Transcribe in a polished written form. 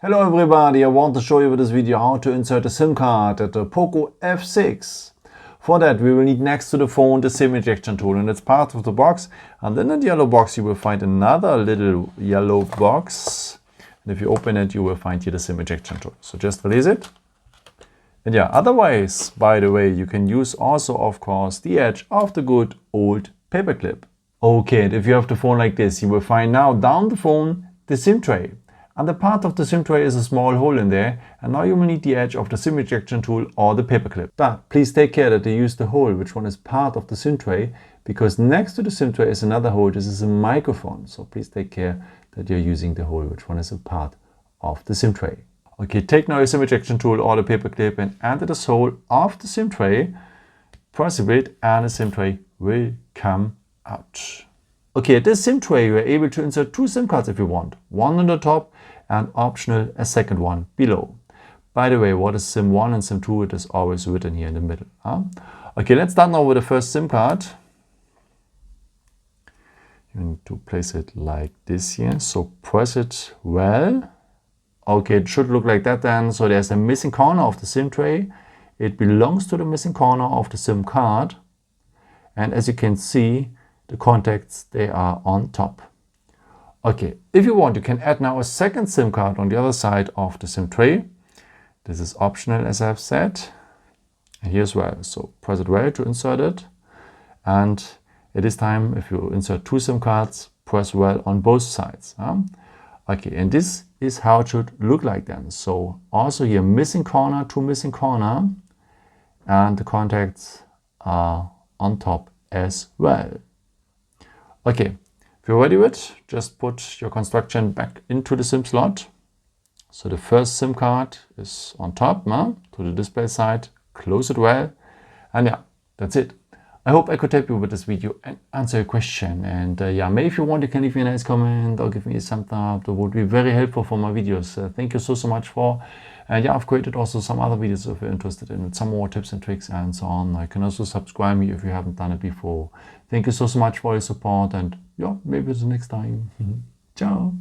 Hello everybody, I want to show you with this video how to insert a SIM card at the Poco F6. For that we will need next to the phone the SIM ejection tool, and it's part of the box. And then in the yellow box you will find another little yellow box. And if you open it you will find here the SIM ejection tool. So just release it. And yeah, otherwise, by the way, you can use also of course the edge of the good old paperclip. Okay, and if you have the phone like this, you will find now down the phone the SIM tray. And the part of the SIM tray is a small hole in there, and now you will need the edge of the SIM ejection tool or the paperclip. But please take care that you use the hole which one is part of the SIM tray, because next to the SIM tray is another hole. This is a microphone, so please take care that you're using the hole which one is a part of the SIM tray. Okay, take now your SIM ejection tool or the paperclip and enter this hole of the SIM tray, press a bit and the SIM tray will come out. Okay, at this SIM tray you are able to insert two SIM cards if you want, one on the top and optional a second one below. By the way, what is SIM 1 and SIM 2? It is always written here in the middle. Okay, let's start now with the first SIM card. You need to place it like this here, so press it well. Okay, it should look like that then. So there's a missing corner of the SIM tray. It belongs to the missing corner of the SIM card. And as you can see, the contacts, they are on top. Okay, if you want, you can add now a second SIM card on the other side of the SIM tray. This is optional, as I've said. And here as well. So press it well to insert it. And at this time, if you insert two SIM cards, press well on both sides. Okay, and this is how it should look like then. So also here, missing corner to missing corner. And the contacts are on top as well. Okay, if you're ready with it, just put your construction back into the SIM slot. So the first SIM card is on top, to the display side, close it well, and yeah, that's it. I hope I could help you with this video and answer your question. And yeah, maybe if you want, you can leave me a nice comment or give me a thumbs up. That would be very helpful for my videos. Thank you so much for. And yeah, I've created also some other videos if you're interested in some more tips and tricks and so on. You can also subscribe me if you haven't done it before. Thank you so much for your support, and yeah, maybe it's the next time. Ciao.